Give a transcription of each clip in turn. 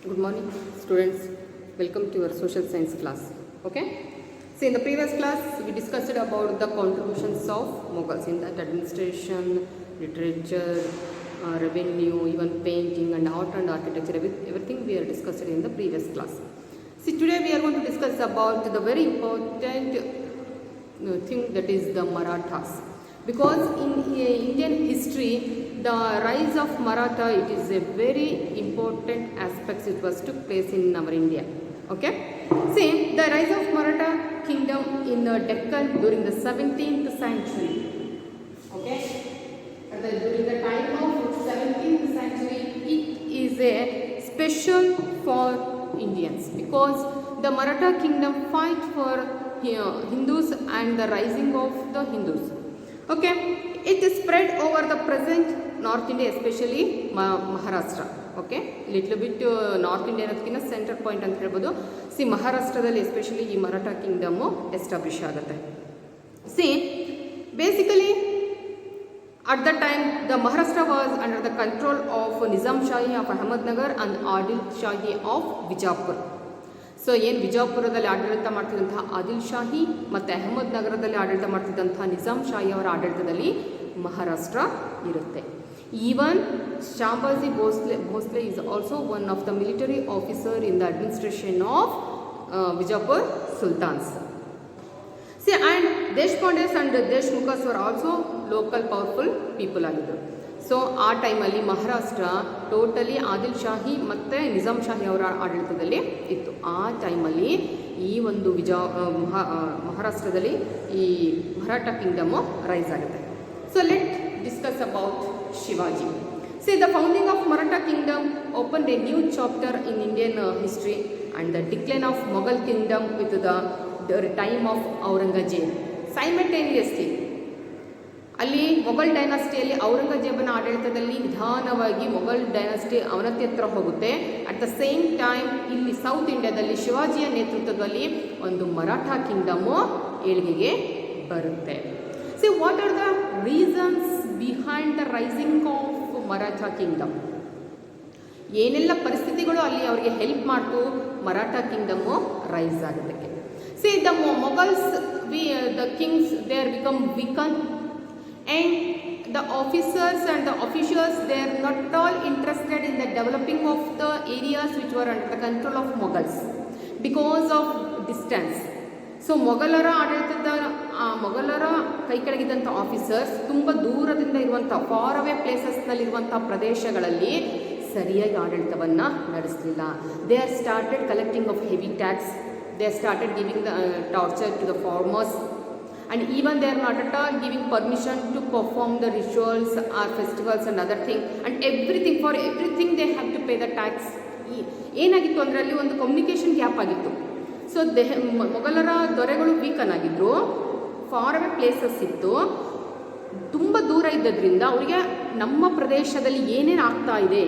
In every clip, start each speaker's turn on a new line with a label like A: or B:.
A: Good morning, students. Welcome to your social science class. Okay. So in the previous class, we discussed about the contributions of Mughals in that administration, literature, revenue, even painting and art and architecture. Everything we are discussed in the previous class. See, today we are going to discuss about the very important thing, that is the Marathas. Because in Indian history, the rise of Maratha, it is a very important aspect which was took place in our India. Okay. See, the rise of Maratha kingdom in the Deccan during the 17th century. Okay. During the time of 17th century, it is a special for Indians because the Maratha kingdom fight for Hindus and the rising of the Hindus. Okay, it is spread over the present North India, especially Maharashtra. Okay, little bit North India ಅನ್ನೋದಕ್ಕಿಂತ centre point ಅಂತ ಹೇಳ್ಬೋದು. C ಮಹಾರಾಷ್ಟ್ರದಲ್ಲಿ especially ಈ Maratha kingdom establish ಆಗುತ್ತೆ. C basically at that time the Maharashtra was under the control of Nizam Shahi of Ahmednagar and Adil Shahi of Bijapur. So ಏನು ವಿಜಯಪುರದಲ್ಲಿ ಆಡಳಿತ ಮಾಡ್ತಿದ್ದಂತಹ ಆದಿಲ್ ಶಾಹಿ ಮತ್ತು ಅಹಮದ್ ನಗರದಲ್ಲಿ ಆಡಳಿತ ಮಾಡ್ತಿದ್ದಂತಹ ನಿಜಾಮ್ ಶಾಹಿ ಅವರ ಆಡಳಿತದಲ್ಲಿ ಮಹಾರಾಷ್ಟ್ರ ಇರುತ್ತೆ. ಈವನ್ ಶಾಬಾಜಿ Bhosle is also one of the military officer in the administration of Vijaypur sultans. ಸಿ and Deshpandes and Deshmukhs were also local powerful people ಆಗಿದ್ದರು. ಸೊ ಆ ಟೈಮಲ್ಲಿ ಮಹಾರಾಷ್ಟ್ರ ಟೋಟಲಿ ಆದಿಲ್ ಶಾಹಿ ಮತ್ತು ನಿಜಾಮ್ ಶಾಹಿ ಅವರ ಆಡಳಿತದಲ್ಲಿ ಇತ್ತು. ಆ ಟೈಮಲ್ಲಿ ಈ ಒಂದು ಮಹಾರಾಷ್ಟ್ರದಲ್ಲಿ ಈ ಮರಾಠ ಕಿಂಗ್ಡಮು ರೈಸ್ ಆಗುತ್ತೆ. So let discuss about Shivaji. C the founding of Maratha Kingdom opened A new chapter in Indian history and the decline of Mughal Kingdom with the time of Aurangzeb. Simultaneously ಅಲ್ಲಿ ಮೊಘಲ್ ಡೈನಾಸ್ಟಿಯಲ್ಲಿ ಔರಂಗಜೇಬನ ಆಡಳಿತದಲ್ಲಿ ನಿಧಾನವಾಗಿ ಮೊಘಲ್ ಡೈನಾಸ್ಟಿ ಅವನತಿ ಹತ್ರ ಹೋಗುತ್ತೆ. ಅಟ್ ದ ಸೇಮ್ ಟೈಮ್ ಇಲ್ಲಿ south ಇಂಡಿಯಾದಲ್ಲಿ ಶಿವಾಜಿಯ ನೇತೃತ್ವದಲ್ಲಿ ಒಂದು ಮರಾಠ ಕಿಂಗ್ಡಮು ಏಳಿಗೆಗೆ ಬರುತ್ತೆ. See what are the reasons behind the rising of Maratha kingdom? ಏನೆಲ್ಲ ಪರಿಸ್ಥಿತಿಗಳು ಅಲ್ಲಿ ಅವರಿಗೆ ಹೆಲ್ಪ್ ಮಾಡ್ತು ಮರಾಠ ಕಿಂಗ್ಡಮು ರೈಸ್ ಆಗೋದಕ್ಕೆ? See the Mughals the kings they are become weaken. And the officers and the officials, they are not at all interested in the developing of the areas which were under the control of Mughals because of distance. So ಮೊಘಲರ ಆಡಳಿತದ ಮೊಘಲರ ಕೈ ಕೆಳಗಿದ್ದಂಥ officers ತುಂಬ ದೂರದಿಂದ ಇರುವಂಥ far away ಪ್ಲೇಸಸ್ನಲ್ಲಿರುವಂಥ ಪ್ರದೇಶಗಳಲ್ಲಿ ಸರಿಯಾಗಿ ಆಡಳಿತವನ್ನು ನಡೆಸಲಿಲ್ಲ. They are started collecting of heavy tax. They are started giving the torture to the farmers. And even they are not at all giving permission to perform the rituals or festivals and other thing, and everything, for everything they have to pay the tax. ಏನಾಗಿತ್ತು ಅಂದರೆ ಅಲ್ಲಿ ಒಂದು communication gap ಆಗಿತ್ತು. So ಮೊಘಲರ ದೊರೆಗಳು weaken ಆಗಿದ್ರು, far away places ಇತ್ತು, ತುಂಬ ದೂರ ಇದ್ದದ್ರಿಂದ ಅವರಿಗೆ ನಮ್ಮ ಪ್ರದೇಶದಲ್ಲಿ ಏನೇನು ಆಗ್ತಾ ಇದೆ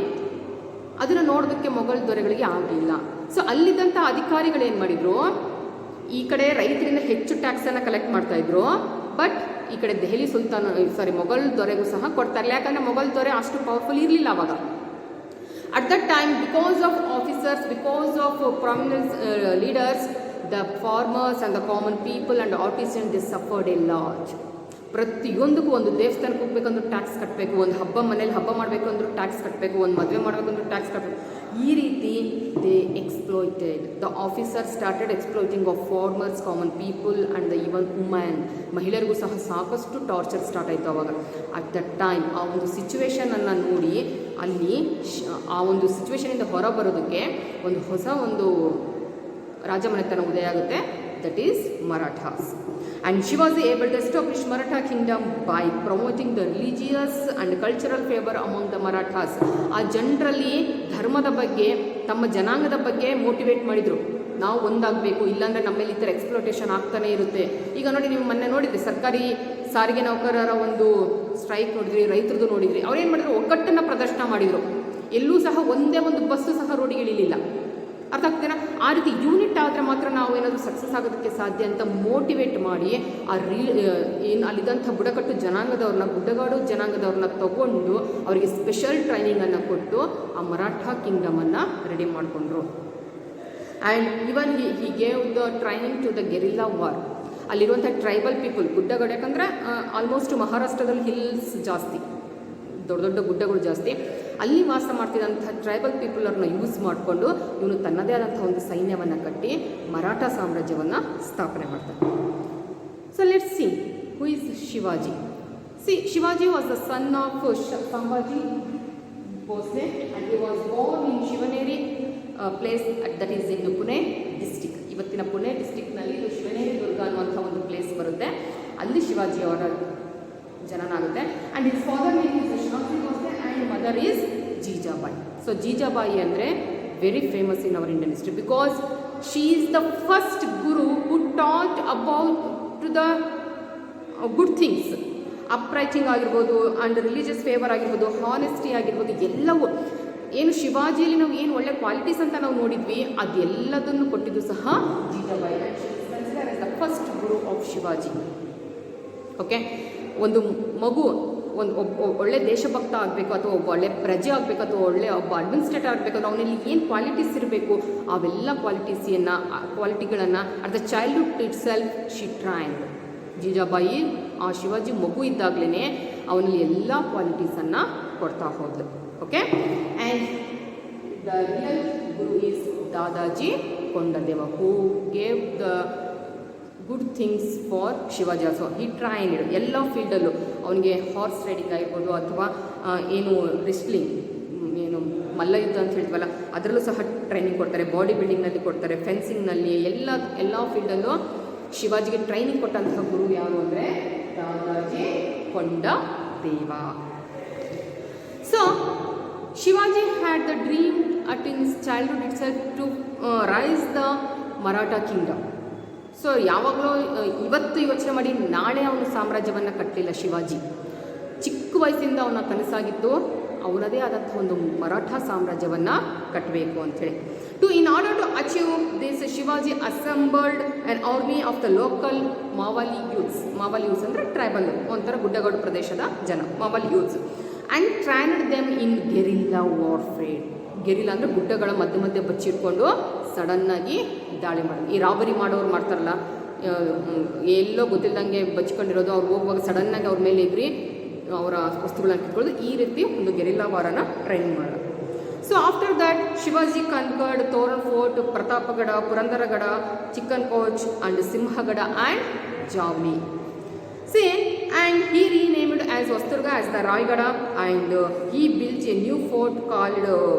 A: ಅದನ್ನು ನೋಡೋದಕ್ಕೆ ಮೊಘಲ್ ದೊರೆಗಳಿಗೆ ಆಗಲಿಲ್ಲ. ಸೊ ಅಲ್ಲಿದ್ದಂಥ ಅಧಿಕಾರಿಗಳು ಏನು ಮಾಡಿದರು, ಈ ಕಡೆ ರೈತರಿಂದ ಹೆಚ್ಚು ಟ್ಯಾಕ್ಸನ್ನು ಕಲೆಕ್ಟ್ ಮಾಡ್ತಾಯಿದ್ರು, ಬಟ್ ಈ ಕಡೆ ದೆಹಲಿ ಮೊಘಲ್ ದೊರೆಗೂ ಸಹ ಕೊಡ್ತಾ ಇರಲಿಲ್ಲ. ಯಾಕಂದರೆ ಮೊಘಲ್ ದೊರೆ ಅಷ್ಟು ಪವರ್ಫುಲ್ ಇರಲಿಲ್ಲ ಅವಾಗ. At that time because of officers, because of prominence leaders, the farmers and the common people and artisan the suffered A lot. ಪ್ರತಿಯೊಂದಕ್ಕೂ, ಒಂದು ದೇವಸ್ಥಾನಕ್ಕೆ ಹೋಗ್ಬೇಕಂದ್ರೂ ಟ್ಯಾಕ್ಸ್ ಕಟ್ಟಬೇಕು, ಒಂದು ಮನೇಲಿ ಹಬ್ಬ ಮಾಡಬೇಕು ಅಂದರೂ ಟ್ಯಾಕ್ಸ್ ಕಟ್ಟಬೇಕು, ಒಂದು ಮದುವೆ ಮಾಡಬೇಕಂದ್ರೂ ಟ್ಯಾಕ್ಸ್ ಕಟ್ಟಬೇಕು. ಈ ರೀತಿ they exploited. The officer started exploiting of farmers, common people and the even women. ಮಹಿಳೆಯರಿಗೂ ಸಹ ಸಾಕಷ್ಟು ಟಾರ್ಚರ್ ಸ್ಟಾರ್ಟ್ ಆಯಿತು ಅವಾಗ. ಅಟ್ ದ ಟೈಮ್ ಆ ಒಂದು ಸಿಚುವೇಶನನ್ನು ನೋಡಿ ಅಲ್ಲಿ ಆ ಒಂದು ಸಿಚುವೇಶನಿಂದ ಹೊರ ಬರೋದಕ್ಕೆ ಒಂದು ಹೊಸ ಒಂದು ರಾಜಮನೆತನ ಉದಯ ಆಗುತ್ತೆ, that is Marathas. And Shivaji able to establish Maratha kingdom by promoting the religious and cultural favor among the Marathas. ಆ ಜನರಲ್ಲಿ ಧರ್ಮದ ಬಗ್ಗೆ, ತಮ್ಮ ಜನಾಂಗದ ಬಗ್ಗೆ ಮೋಟಿವೇಟ್ ಮಾಡಿದರು. ನಾವು ಒಂದಾಗಬೇಕು, ಇಲ್ಲಾಂದರೆ ನಮ್ಮಲ್ಲಿ ಈ ಥರ ಎಕ್ಸ್ಪ್ಲೋಟೇಷನ್ ಆಗ್ತಾನೆ ಇರುತ್ತೆ. ಈಗ ನೋಡಿ, ನೀವು ಮೊನ್ನೆ ನೋಡಿದ್ರಿ ಸರ್ಕಾರಿ ಸಾರಿಗೆ ನೌಕರರ ಒಂದು ಸ್ಟ್ರೈಕ್ ನೋಡಿದ್ರಿ, ರೈತರದ್ದು ನೋಡಿದ್ರಿ. ಅವ್ರೇನು ಮಾಡಿದ್ರು, ಒಗ್ಗಟ್ಟನ್ನು ಪ್ರದರ್ಶನ ಮಾಡಿದರು. ಎಲ್ಲೂ ಸಹ ಒಂದೇ ಒಂದು ಬಸ್ಸು ಸಹ ರೋಡಿಗೆ ಇಳಿಲಿಲ್ಲ. ಅರ್ಥ ಆಗ್ತೇನಾ? ಆ ರೀತಿ ಯೂನಿಟ್ ಆದರೆ ಮಾತ್ರ ನಾವು ಏನಾದರೂ ಸಕ್ಸಸ್ ಆಗೋದಕ್ಕೆ ಸಾಧ್ಯ ಅಂತ ಮೋಟಿವೇಟ್ ಮಾಡಿ ಏನು ಅಲ್ಲಿದ್ದಂಥ ಬುಡಕಟ್ಟು ಜನಾಂಗದವ್ರನ್ನ ಗುಡ್ಡಗಾಡು ಜನಾಂಗದವ್ರನ್ನ ತಗೊಂಡು ಅವರಿಗೆ ಸ್ಪೆಷಲ್ ಟ್ರೈನಿಂಗನ್ನು ಕೊಟ್ಟು ಆ ಮರಾಠ ಕಿಂಗ್ಡಮನ್ನು ರೆಡಿ ಮಾಡಿಕೊಂಡ್ರು. And even he gave the training to the guerrilla war. ಅಲ್ಲಿರುವಂಥ ಟ್ರೈಬಲ್ ಪೀಪಲ್ ಗುಡ್ಡಗಾಡು, ಯಾಕಂದರೆ ಆಲ್ಮೋಸ್ಟ್ ಮಹಾರಾಷ್ಟ್ರದಲ್ಲಿ ಹಿಲ್ಸ್ ಜಾಸ್ತಿ, ದೊಡ್ಡ ದೊಡ್ಡ ಗುಡ್ಡಗಳು ಜಾಸ್ತಿ, ಅಲ್ಲಿ ವಾಸ ಮಾಡ್ತಿದ್ದಂಥ ಟ್ರೈಬಲ್ ಪೀಪಲ್ ಅವ್ರನ್ನ ಯೂಸ್ ಮಾಡಿಕೊಂಡು ಇವನು ತನ್ನದೇ ಆದಂಥ ಒಂದು ಸೈನ್ಯವನ್ನು ಕಟ್ಟಿ ಮರಾಠ ಸಾಮ್ರಾಜ್ಯವನ್ನು ಸ್ಥಾಪನೆ ಮಾಡ್ತಾನೆ. So let's see who is Shivaji. Shivaji was the son of Sambhaji Bhosle and he was born in Shivneri place that is in Pune district. ಇವತ್ತಿನ ಪುಣೆ ಡಿಸ್ಟಿಕ್ನಲ್ಲಿ ಇದು ಶಿವನೇರಿ ದುರ್ಗ ಅನ್ನುವಂಥ ಒಂದು ಪ್ಲೇಸ್ ಬರುತ್ತೆ, ಅಲ್ಲಿ ಶಿವಾಜಿ ಅವರ ಜನನ ಆಗುತ್ತೆ. And his father name is Shivaji Bhosle and mother is Jijabai. So Jijabai ಅಂದರೆ very famous in our Indian history because she is the first guru who taught about to the good things. ಅಪ್ರೈಟಿಂಗ್ ಆಗಿರ್ಬೋದು ಆ್ಯಂಡ್ ರಿಲಿಜಿಯಸ್ ಫೇವರ್ ಆಗಿರ್ಬೋದು, honesty ಆಗಿರ್ಬೋದು, ಎಲ್ಲವೂ ಏನು ಶಿವಾಜಿಯಲ್ಲಿ ನಾವು ಏನು ಒಳ್ಳೆ ಕ್ವಾಲಿಟೀಸ್ ಅಂತ ನಾವು ನೋಡಿದ್ವಿ ಅದೆಲ್ಲದನ್ನು ಕೊಟ್ಟಿದ್ದು ಸಹ Jijabai. The first Guru of Shivaji. Okay, ಒಂದು ಮಗು ಒಳ್ಳೆ ದೇಶಭಕ್ತ ಆಗಬೇಕು ಅಥವಾ ಒಬ್ಬ ಒಳ್ಳೆ ಪ್ರಜೆ ಆಗಬೇಕು ಅಥವಾ ಒಬ್ಬ ಅಡ್ಮಿನಿಸ್ಟ್ರೇಟರ್ ಆಗಬೇಕು ಅಂದ್ರೆ ಅವನಲ್ಲಿ ಏನು ಕ್ವಾಲಿಟೀಸ್ ಇರಬೇಕು ಅವೆಲ್ಲ ಕ್ವಾಲಿಟಿಗಳನ್ನು at the childhood itself she trained. Jijabai ಆ ಶಿವಾಜಿ ಮಗು ಇದ್ದಾಗಲೇ ಅವನಲ್ಲಿ ಎಲ್ಲ ಕ್ವಾಲಿಟೀಸನ್ನು ಕೊಡ್ತಾ ಹೋದ್ಲು. Okay, and the real guru is Dadaji Kondadev who gave the good things for Shivaji also. He trained ಎಲ್ಲ ಫೀಲ್ಡಲ್ಲೂ ಅವನಿಗೆ ಹಾರ್ಸ್ ರೈಡಿಂಗ್ ಆಗಿರ್ಬೋದು ಅಥವಾ ಏನು ರೆಸ್ಲಿಂಗ್, ಏನು ಮಲ್ಲಯುದ್ಧ ಅಂತ ಹೇಳ್ತೀವಲ್ಲ ಅದರಲ್ಲೂ ಸಹ ಟ್ರೈನಿಂಗ್ ಕೊಡ್ತಾರೆ, ಬಾಡಿ ಬಿಲ್ಡಿಂಗ್ನಲ್ಲಿ ಕೊಡ್ತಾರೆ, ಫೆನ್ಸಿಂಗ್ನಲ್ಲಿ, ಎಲ್ಲ ಫೀಲ್ಡಲ್ಲೂ ಶಿವಾಜಿಗೆ ಟ್ರೈನಿಂಗ್ ಕೊಟ್ಟಂತಹ ಗುರು ಯಾರು ಅಂದರೆ Dadaji Kondadeva. So Shivaji had the dream at in his childhood itself to rise the Maratha kingdom. So ಯಾವಾಗಲೂ ಇವತ್ತು ಯೋಚನೆ ಮಾಡಿ ನಾಳೆ ಅವನು ಸಾಮ್ರಾಜ್ಯವನ್ನು ಕಟ್ಟಲಿಲ್ಲ ಶಿವಾಜಿ. ಚಿಕ್ಕ ವಯಸ್ಸಿಂದ ಅವನ ಕನಸಾಗಿದ್ದು ಅವನದೇ ಆದಂಥ ಒಂದು ಮರಾಠ ಸಾಮ್ರಾಜ್ಯವನ್ನು ಕಟ್ಟಬೇಕು ಅಂಥೇಳಿ. In order to achieve this Shivaji assembled an army of the local Mavali youths. Mavali youths ಅಂದರೆ ಟ್ರೈಬಲ್, ಒಂಥರ ಗುಡ್ಡಗಾಡು ಪ್ರದೇಶದ ಜನ, Mavali youths. And trained them in guerrilla warfare. Guerrilla ಅಂದರೆ ಗುಡ್ಡಗಳ ಮಧ್ಯೆ ಬಚ್ಚಿಟ್ಕೊಂಡು ಸಡನ್ನಾಗಿ ದಾಳಿ ಮಾಡೋದು. ಈ ರಾಬರಿ ಮಾಡೋರು ಮಾಡ್ತಾರಲ್ಲ, ಎಲ್ಲೋ ಗೊತ್ತಿಲ್ಲದಂಗೆ ಬಚ್ಕೊಂಡಿರೋದು, ಅವ್ರು ಹೋಗುವಾಗ ಸಡನ್ನಾಗಿ ಅವ್ರ ಮೇಲೆ ಎಗ್ರಿ ಅವರ ವಸ್ತುಗಳನ್ನ ಕಿತ್ಕೊಳ್ಳೋದು, ಈ ರೀತಿ ಒಂದು ಗೆರಿಲ್ಲಾ ವಾರನ ಟ್ರೈನಿಂಗ್ ಮಾಡೋದು. So after that Shivaji conquered Torna fort, Pratapgad, Purandargad, ಚಿಕ್ಕನ್ ಕೋಚ್ and Sinhagad and Javli. And he renamed as Vasturga as the Raigada, and he built a new fort called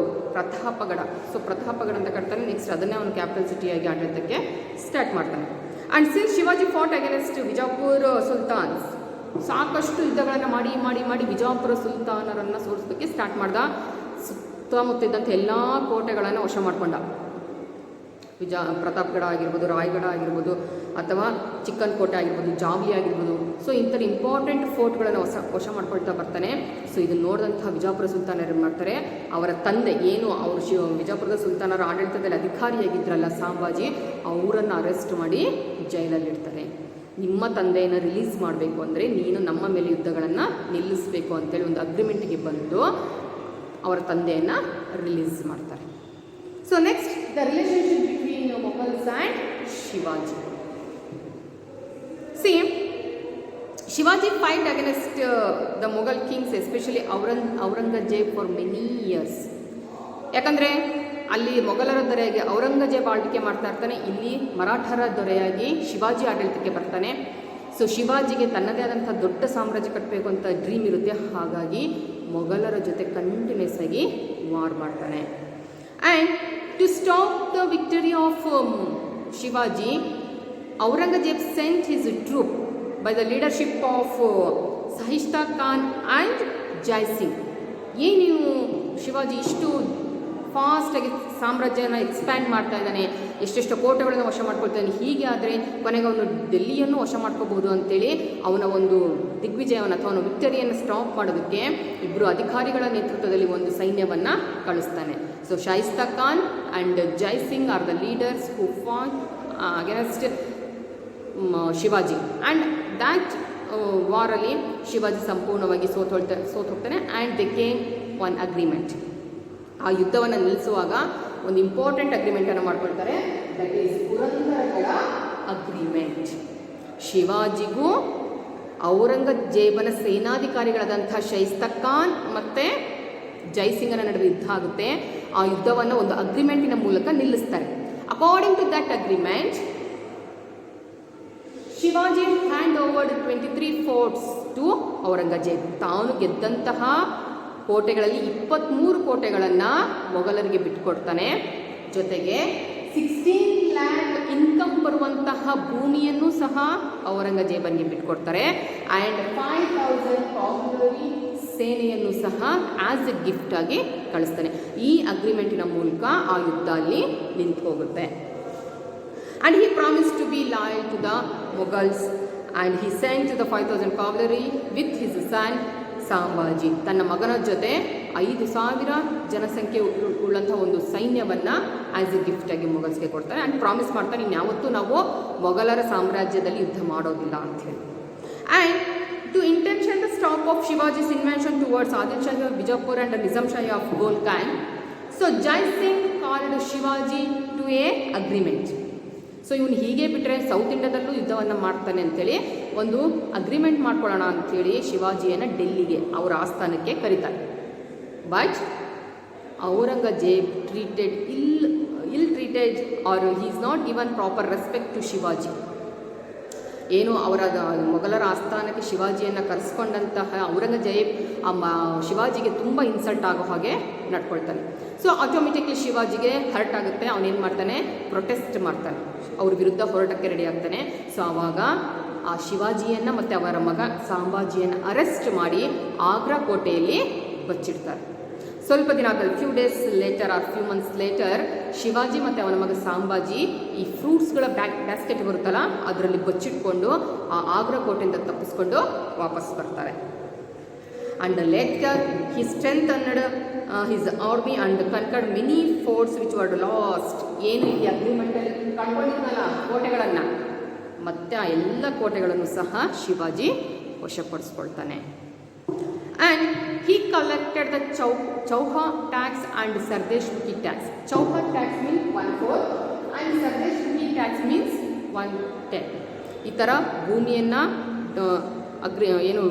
A: Pratapagada. So Pratapagada ಅಂತ ಕಟ್ತಾನೆ. ನೆಕ್ಸ್ಟ್ ಅದನ್ನೇ ಅವನು ಕ್ಯಾಪಿಟಲ್ ಸಿಟಿಯಾಗಿ ಆಡಳಿತಕ್ಕೆ ಸ್ಟಾರ್ಟ್ ಮಾಡ್ತಾನೆ. And since Shivaji Ghat against Vijapur ಸುಲ್ತಾನ್ಸ್, ಸಾಕಷ್ಟು ಯುದ್ಧಗಳನ್ನು ಮಾಡಿ Vijapura ಸುಲ್ತಾನರನ್ನು ಸೋಲಿಸೋದಕ್ಕೆ start ಮಾಡ್ದ. ಸುತ್ತಮುತ್ತ ಇದ್ದಂಥ ಎಲ್ಲ ಕೋಟೆಗಳನ್ನು ವಶ ಮಾಡಿಕೊಂಡ. ಪ್ರತಾಪ್ಗಢ ಆಗಿರ್ಬೋದು, ರಾಯ್ಗಢ ಆಗಿರ್ಬೋದು, ಅಥವಾ ಚಿಕ್ಕನ್ ಕೋಟೆ ಆಗಿರ್ಬೋದು, ಜಾವ್ಲಿ ಆಗಿರ್ಬೋದು. ಸೊ ಇಂಥ ಇಂಪಾರ್ಟೆಂಟ್ ಫೋರ್ಟ್ಗಳನ್ನು ವಶ ಮಾಡ್ಕೊಳ್ತಾ ಬರ್ತಾನೆ. ಸೊ ಇದನ್ನು ನೋಡಿದಂಥ ವಿಜಾಪುರ ಸುಲ್ತಾನರು ಏನು ಮಾಡ್ತಾರೆ, ಅವರ ತಂದೆ ಏನು ಅವರು ವಿಜಾಪುರದ ಸುಲ್ತಾನರ ಆಡಳಿತದಲ್ಲಿ ಅಧಿಕಾರಿಯಾಗಿದ್ರಲ್ಲ ಸಂಭಾಜಿ, ಅವರನ್ನು ಅರೆಸ್ಟ್ ಮಾಡಿ ಜೈಲಲ್ಲಿಡ್ತಾರೆ. ನಿಮ್ಮ ತಂದೆಯನ್ನು ರಿಲೀಸ್ ಮಾಡಬೇಕು ಅಂದರೆ ನೀನು ನಮ್ಮ ಮೇಲೆ ಯುದ್ಧಗಳನ್ನು ನಿಲ್ಲಿಸಬೇಕು ಅಂತೇಳಿ ಒಂದು ಅಗ್ರಿಮೆಂಟ್ಗೆ ಬಂದು ಅವರ ತಂದೆಯನ್ನು ರಿಲೀಸ್ ಮಾಡ್ತಾರೆ. So next the relationship between Mughals and Shivaji. Shivaji fight against the Mughal Kings, especially Aurangzeb for many years. ಯಾಕಂದರೆ ಅಲ್ಲಿ ಮೊಘಲರ ದೊರೆಯಾಗಿ ಔರಂಗಜೇಬ್ ಆಳ್ವಿಕೆ ಮಾಡ್ತಾ ಇರ್ತಾನೆ, ಇಲ್ಲಿ ಮರಾಠರ ದೊರೆಯಾಗಿ ಶಿವಾಜಿ ಆಡಳಿತಕ್ಕೆ ಬರ್ತಾನೆ. ಸೊ ಶಿವಾಜಿಗೆ ತನ್ನದೇ ಆದಂಥ ದೊಡ್ಡ ಸಾಮ್ರಾಜ್ಯ ಕಟ್ಟಬೇಕು ಅಂತ ಡ್ರೀಮ್ ಇರುತ್ತೆ. ಹಾಗಾಗಿ ಮೊಘಲರ ಜೊತೆ ಕಂಟಿನ್ಯೂಸ್ ಆಗಿ ವಾರ್ ಮಾಡ್ತಾನೆ. And to stop the victory of Shivaji, Aurangzeb sent his troop by the leadership of Shaista Khan and Jai Singh. ಏನು ಶಿವಾಜಿ ಇಷ್ಟು ಫಾಸ್ಟಾಗಿ ಸಾಮ್ರಾಜ್ಯನ ಎಕ್ಸ್ಪ್ಯಾಂಡ್ ಮಾಡ್ತಾ ಇದ್ದಾನೆ, ಎಷ್ಟೆಷ್ಟು ಕೋಟೆಗಳನ್ನು ವಶ ಮಾಡ್ಕೊಳ್ತಾನೆ, ಹೀಗೆ ಆದರೆ ಕೊನೆಗೆ ಅವನು ಡೆಲ್ಲಿಯನ್ನು ವಶ ಮಾಡ್ಕೋಬಹುದು ಅಂತೇಳಿ ಅವನ ಒಂದು ದಿಗ್ವಿಜಯವನ್ನು ಅಥವಾ ಅವನ ವಿಕ್ಟರಿಯನ್ನು ಸ್ಟಾಪ್ ಮಾಡೋದಕ್ಕೆ ಇಬ್ಬರು ಅಧಿಕಾರಿಗಳ ನೇತೃತ್ವದಲ್ಲಿ ಒಂದು ಸೈನ್ಯವನ್ನು ಕಳಿಸ್ತಾನೆ. So Shaista Khan and Jai Singh are the leaders who fought against Shivaji. And that ವಾರಲ್ಲಿ ಶಿವಾಜಿ ಸಂಪೂರ್ಣವಾಗಿ ಸೋತು ಹೋಗ್ತಾನೆ. And they came on agreement. ಆ ಯುದ್ಧವನ್ನು ನಿಲ್ಲಿಸುವಾಗ ಒಂದು ಇಂಪಾರ್ಟೆಂಟ್ ಅಗ್ರಿಮೆಂಟನ್ನು ಮಾಡ್ಕೊಳ್ತಾರೆ. That is Purandargad agreement. ಶಿವಾಜಿಗೂ ಔರಂಗಜೇಬನ ಸೇನಾಧಿಕಾರಿಗಳಾದಂಥ ಶೈಸ್ತಾ ಖಾನ್ ಮತ್ತು ಜೈಸಿಂಗನ ನಡುವೆ ಯುದ್ಧ ಆಗುತ್ತೆ. ಆ ಯುದ್ಧವನ್ನು ಒಂದು ಅಗ್ರಿಮೆಂಟಿನ ಮೂಲಕ ನಿಲ್ಲಿಸ್ತಾರೆ. According to that agreement, Shivaji handed over 23 forts to Aurangzeb. ತಾನು ಗೆದ್ದಂತಹ ಕೋಟೆಗಳಲ್ಲಿ 23 ಕೋಟೆಗಳನ್ನು ಮೊಘಲರಿಗೆ ಬಿಟ್ಟುಕೊಡ್ತಾನೆ. ಜೊತೆಗೆ 16 ಲ್ಯಾಕ್ ಇನ್ಕಮ್ ಬರುವಂತಹ ಭೂಮಿಯನ್ನು ಸಹ ಔರಂಗಜೇಬನಿಗೆ ಬಿಟ್ಟುಕೊಡ್ತಾರೆ. ಆ್ಯಂಡ್ 5000 ಕಾವಲರಿ ಸೇನೆಯನ್ನು ಸಹ ಆಸ್ ಎ ಗಿಫ್ಟ್ ಆಗಿ ಕಳಿಸ್ತಾನೆ. ಈ ಅಗ್ರಿಮೆಂಟಿನ ಮೂಲಕ ಆ ಯುದ್ಧ ಅಲ್ಲಿ ನಿಂತು ಹೋಗುತ್ತೆ. And he promised to be loyal to the Mughals, and he sent the 5000 cavalry with his son Sambhaji. ತನ್ನ ಮಗನ ಜೊತೆ 5000 ಜನಸಂಖ್ಯೆ ಉಳ್ಳಂಥ ಒಂದು ಸೈನ್ಯವನ್ನು ಆ್ಯಸ್ ಎ ಗಿಫ್ಟಾಗಿ ಮೊಘಲ್ಸ್ಗೆ ಕೊಡ್ತಾರೆ. ಆ್ಯಂಡ್ ಪ್ರಾಮಿಸ್ ಮಾಡ್ತಾರೆ, ಇನ್ಯಾವತ್ತೂ ನಾವು ಮೊಘಲರ ಸಾಮ್ರಾಜ್ಯದಲ್ಲಿ ಯುದ್ಧ ಮಾಡೋದಿಲ್ಲ ಅಂಥೇಳಿ. And to intention the stop of Shivaji's invention towards Adil Shahi of Bijapur and Nizam Shahi of Golconda, so Jai Singh called Shivaji to a agreement. So ಇವನು ಹೀಗೆ ಬಿಟ್ಟರೆ ಸೌತ್ ಇಂಡಿಯಾದಲ್ಲೂ ಯುದ್ಧವನ್ನು ಮಾಡ್ತಾನೆ ಅಂತೇಳಿ ಒಂದು ಅಗ್ರಿಮೆಂಟ್ ಮಾಡ್ಕೊಳ್ಳೋಣ ಅಂಥೇಳಿ ಶಿವಾಜಿಯನ್ನು ಡೆಲ್ಲಿಗೆ ಅವರ ಆಸ್ಥಾನಕ್ಕೆ ಕರೀತಾರೆ. But Aurangzeb treated ill treated or he is not given proper respect to Shivaji. ಏನು ಅವರ ಮೊಘಲರ ಆಸ್ಥಾನಕ್ಕೆ ಶಿವಾಜಿಯನ್ನು ಕರೆಸ್ಕೊಂಡಂತಹ ಔರಂಗಜೇಬ್ ಶಿವಾಜಿಗೆ ತುಂಬ ಇನ್ಸಲ್ಟ್ ಆಗೋ ಹಾಗೆ ನಡ್ಕೊಳ್ತಾನೆ. ಸೊ ಆಟೋಮೆಟಿಕ್ಲಿ ಶಿವಾಜಿಗೆ ಹರ್ಟ್ ಆಗುತ್ತೆ. ಅವನೇನು ಮಾಡ್ತಾನೆ, ಪ್ರೊಟೆಸ್ಟ್ ಮಾಡ್ತಾನೆ, ಅವ್ರ ವಿರುದ್ಧ ಹೋರಾಟಕ್ಕೆ ರೆಡಿ ಆಗ್ತಾನೆ. ಸೊ ಆವಾಗ ಆ ಶಿವಾಜಿಯನ್ನು ಮತ್ತು ಅವರ ಮಗ ಸಾಂಬಾಜಿಯನ್ನು ಅರೆಸ್ಟ್ ಮಾಡಿ ಆಗ್ರಾ ಕೋಟೆಯಲ್ಲಿ ಬಚ್ಚಿಡ್ತಾರೆ. ಸ್ವಲ್ಪ ದಿನ ಆದಮೇಲೆ few days later or few months later Shivaji ಮತ್ತು ಅವನ ಮಗ ಸಾಂಬಾಜಿ ಈ ಫ್ರೂಟ್ಸ್ಗಳ ಬ್ಯಾಸ್ಕೆಟ್ ಬರುತ್ತಲ್ಲ ಅದರಲ್ಲಿ ಬಚ್ಚಿಟ್ಕೊಂಡು ಆ ಆಗ್ರಾ ಕೋಟೆಯಿಂದ ತಪ್ಪಿಸ್ಕೊಂಡು ವಾಪಸ್ ಬರ್ತಾರೆ. And later he strengthened his army and conquered many forts which were lost. ಏನು ಈ ಅಗ್ರಿಮೆಂಟಲ್ಲಿ ಕಳ್ಕೊಂಡಿದ್ನಲ್ಲ ಕೋಟೆಗಳನ್ನು, ಮತ್ತು ಆ ಎಲ್ಲ ಕೋಟೆಗಳನ್ನು ಸಹ Shivaji ವಶಪಡಿಸ್ಕೊಳ್ತಾನೆ. And he collected the Chauha tax and Sardeshmukhi tax. Chauha tax means 1/4 and Sardeshmukhi tax means 1/10. ಈ ಥರ ಭೂಮಿಯನ್ನು ಏನು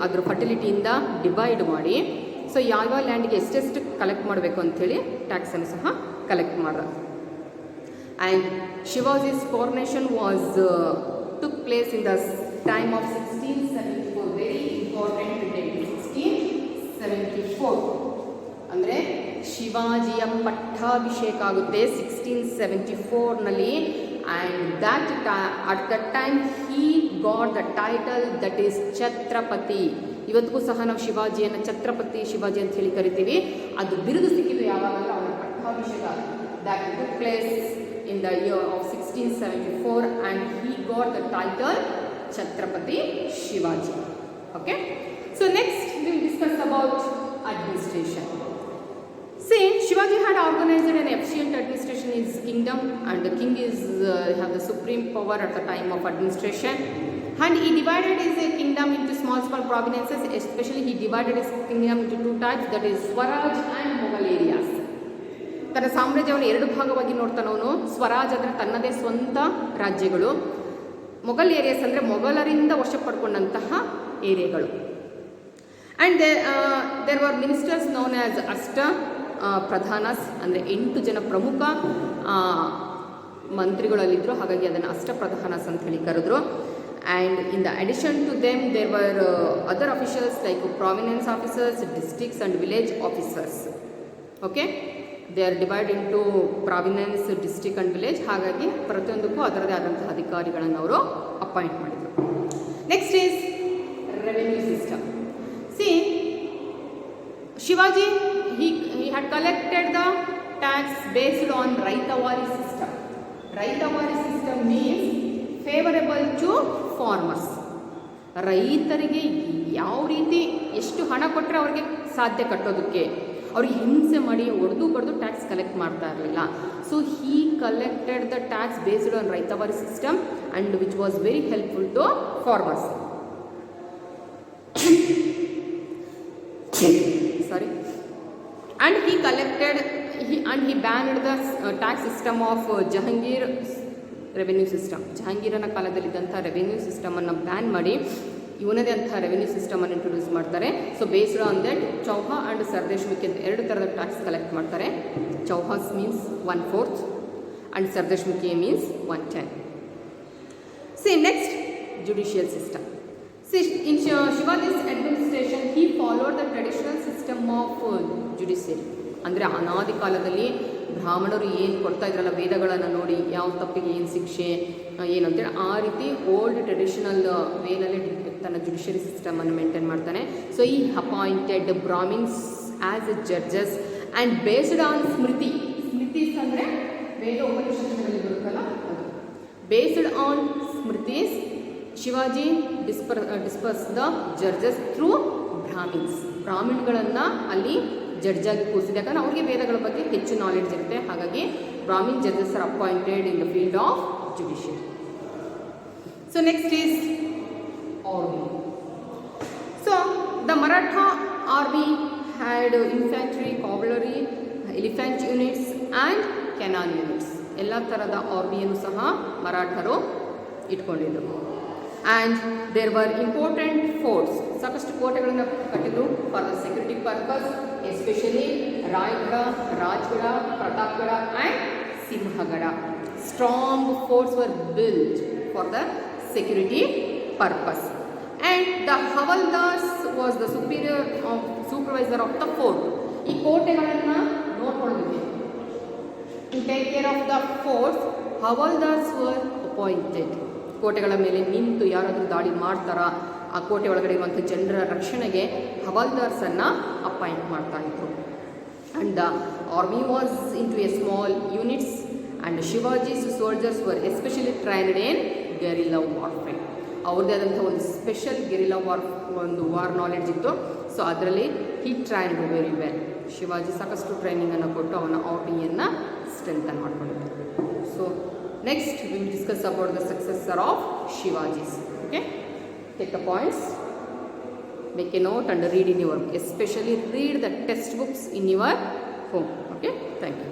A: ಅದರ ಫರ್ಟಿಲಿಟಿಯಿಂದ ಡಿವೈಡ್ ಮಾಡಿ, ಸೊ ಯಾವ ಲ್ಯಾಂಡ್ಗೆ ಎಷ್ಟೆಷ್ಟು ಕಲೆಕ್ಟ್ ಮಾಡಬೇಕು ಅಂಥೇಳಿ ಟ್ಯಾಕ್ಸನ್ನು ಸಹ ಕಲೆಕ್ಟ್ ಮಾಡಿದ್ರು. And Shivaji's coronation was took place in the time of 1674. Very important date 1674. ಅಂದರೆ ಶಿವಾಜಿಯ ಪಟ್ಟಾಭಿಷೇಕ ಆಗುತ್ತೆ 1674ನಲ್ಲಿ. And that at that time he got the title that is Chhatrapati. ಇವತ್ತಿಗೂ ಸಹ ನಾವು ಶಿವಾಜಿಯನ್ನು ಛತ್ರಪತಿ ಶಿವಾಜಿ ಅಂತ ಹೇಳಿ ಕರಿತೀವಿ. ಅದು ಬಿರುದು ಸಿಕ್ಕಿದ್ದು ಯಾವಾಗಲೂ ಅವರ ಪಟ್ಟಾಭಿಷೇಕ. That took place in the year of 1674 and he got the title Chhatrapati Shivaji. Okay, so next we will discuss about administration. See, Shivaji had organized an efficient administration in his kingdom, and the king is have the supreme power at the time of administration. And he divided his kingdom into small provinces. Especially he divided his kingdom into two types, that is Swaraj and Mughal areas. ತನ್ನ ಸಾಮ್ರಾಜ್ಯವನ್ನು ಎರಡು ಭಾಗವಾಗಿ ನೋಡ್ತಾನವನು. ಸ್ವರಾಜ್ ಅಂದರೆ ತನ್ನದೇ ಸ್ವಂತ ರಾಜ್ಯಗಳು, Mughal areas ಅಂದರೆ ಮೊಘಲರಿಂದ ವಶ ಪಡ್ಕೊಂಡಂತಹ ಏರಿಯಾಗಳು. And there were ministers known as Ashta Pradhans, ಅಂದರೆ 8 ಜನ ಪ್ರಮುಖ ಮಂತ್ರಿಗಳಲ್ಲಿದ್ದರು, ಹಾಗಾಗಿ ಅದನ್ನು ಅಷ್ಟ ಪ್ರಧಾನಸ್ ಅಂತ ಹೇಳಿ ಕರೆದ್ರು. And in the addition to them there were other officials like provinces officers, districts and village officers. Okay, they are divide into provinces, district and village. ಹಾಗಾಗಿ ಪ್ರತಿಯೊಂದಕ್ಕೂ ಅದರದೇ ಆದಂತಹ ಅಧಿಕಾರಿಗಳನ್ನು ಅವರು ಅಪಾಯಿಂಟ್ ಮಾಡಿದರು. Next is revenue system. See, Shivaji he had collected the tax based on Raitavari system. Raitavari system means favorable to farmers. ರೈತರಿಗೆ ಯಾವ ರೀತಿ ಎಷ್ಟು ಹಣ ಕೊಟ್ಟರೆ ಅವ್ರಿಗೆ ಸಾಧ್ಯ ಕಟ್ಟೋದಕ್ಕೆ, ಅವ್ರಿಗೆ ಹಿಂಸೆ ಮಾಡಿ ಹೊಡೆದು ಬಡ್ದು ಟ್ಯಾಕ್ಸ್ ಕಲೆಕ್ಟ್ ಮಾಡ್ತಾ ಇರಲಿಲ್ಲ. So he collected the tax based on Raiyatwari system and which was very helpful to farmers. Sorry. And he banned the tax system of Jahangir revenue system. ಜಹಾಂಗೀರನ ಕಾಲದಲ್ಲಿದ್ದಂಥ ರೆವೆನ್ಯೂ ಸಿಸ್ಟಮನ್ನು ಬ್ಯಾನ್ ಮಾಡಿ ಇವನದೇ ಅಂಥ ರೆವೆನ್ಯೂ ಸಿಸ್ಟಮನ್ನು introduce ಮಾಡ್ತಾರೆ. So based on that Chauth and Sardeshmukhi ಅಂತ ಎರಡು ಥರದ ಟ್ಯಾಕ್ಸ್ ಕಲೆಕ್ಟ್ ಮಾಡ್ತಾರೆ. Chauth means 1/4 and Sardeshmukhi means 1/10. See next judicial system. In Shivaji's administration, he followed the traditional system of judiciary. ಅಂದರೆ ಅನಾದಿ ಕಾಲದಲ್ಲಿ ಬ್ರಾಹ್ಮಣರು ಏನು ಕೊಡ್ತಾ ಇದ್ರಲ್ಲ ವೇದಗಳನ್ನು ನೋಡಿ ಯಾವ ತಪ್ಪಿಗೆ ಏನು ಶಿಕ್ಷೆ ಏನು ಅಂತೇಳಿ ಆ ರೀತಿ ಓಲ್ಡ್ ಟ್ರೆಡಿಷನಲ್ ವೇನಲ್ಲಿ ತನ್ನ ಜುಡಿಷಿಯರಿ ಸಿಸ್ಟಮನ್ನು ಮೇಂಟೈನ್ ಮಾಡ್ತಾನೆ. So he appointed Brahmins as a judges and based on smritis ಅಂದರೆ ವೇದ ಉಪನಿಷತ್ತುಗಳಲ್ಲಿ ಬರುತ್ತಲ್ಲ ಅದು. Based on smritis Shivaji disperse the judges through ಬ್ರಾಹ್ಮಿಣ್ಗಳನ್ನು ಅಲ್ಲಿ ಜಡ್ಜಾಗಿ ಕೂರಿಸಿದೆ. ಯಾಕಂದರೆ ಅವ್ರಿಗೆ ವೇದಗಳ ಬಗ್ಗೆ ಹೆಚ್ಚು ನಾಲೆಡ್ಜ್ ಇರುತ್ತೆ. ಹಾಗಾಗಿ Brahmin judges are appointed in the field of judiciary. So next is army. So the Maratha army had infantry, cavalry, elephant units and cannon units. ಎಲ್ಲ ಥರದ ಆರ್ಮಿಯನ್ನು ಸಹ ಮರಾಠರು ಇಟ್ಕೊಂಡಿದ್ದರು. And there were important forts. ಸಾಕಷ್ಟು ಕೋಟೆಗಳನ್ನು ಕಟ್ಟಿದ್ರು for the security purpose, especially Raigad, Rajgad, Pratapgad and Sinhagad. Strong forts were built for the security purpose. And the havaldars was the supervisor of the fort. ಈ ಕೋಟೆಗಳನ್ನು ನೋಡ್ಕೊಳ್ಳೋದಕ್ಕೆ to take care of the forts havaldars were appointed. ಕೋಟೆಗಳ ಮೇಲೆ ನಿಂತು ಯಾರಾದರೂ ದಾಳಿ ಮಾಡ್ತಾರಾ ಆ ಕೋಟೆ ಒಳಗಡೆ ಇರುವಂಥ ಜನರ ರಕ್ಷಣೆಗೆ ಹವಾಲ್ದಾರ್ಸನ್ನು ಅಪಾಯಿಂಟ್ ಮಾಡ್ತಾ ಇದ್ರು. And the army was into a small units and Shivaji's soldiers were especially trained in guerrilla warfare. ಅವ್ರದ್ದೇ ಆದಂಥ ಒಂದು ಸ್ಪೆಷಲ್ ಗೆರಿಲ್ಲಾ ವಾರ್ ನಾಲೆಡ್ಜ್ ಇತ್ತು. ಸೊ ಅದರಲ್ಲಿ he trained very well. Shivaji ಸಾಕಷ್ಟು ಟ್ರೈನಿಂಗನ್ನು ಕೊಟ್ಟು ಅವನ ಆರ್ಮಿಯನ್ನು ಸ್ಟ್ರೆಂಥನ್ ಮಾಡ್ಕೊಂಡಿದ್ದರು. So next we will discuss about the successor of Shivajis. Okay, take the points, make a note and read in your, especially read the textbooks in your home. Okay, thank you.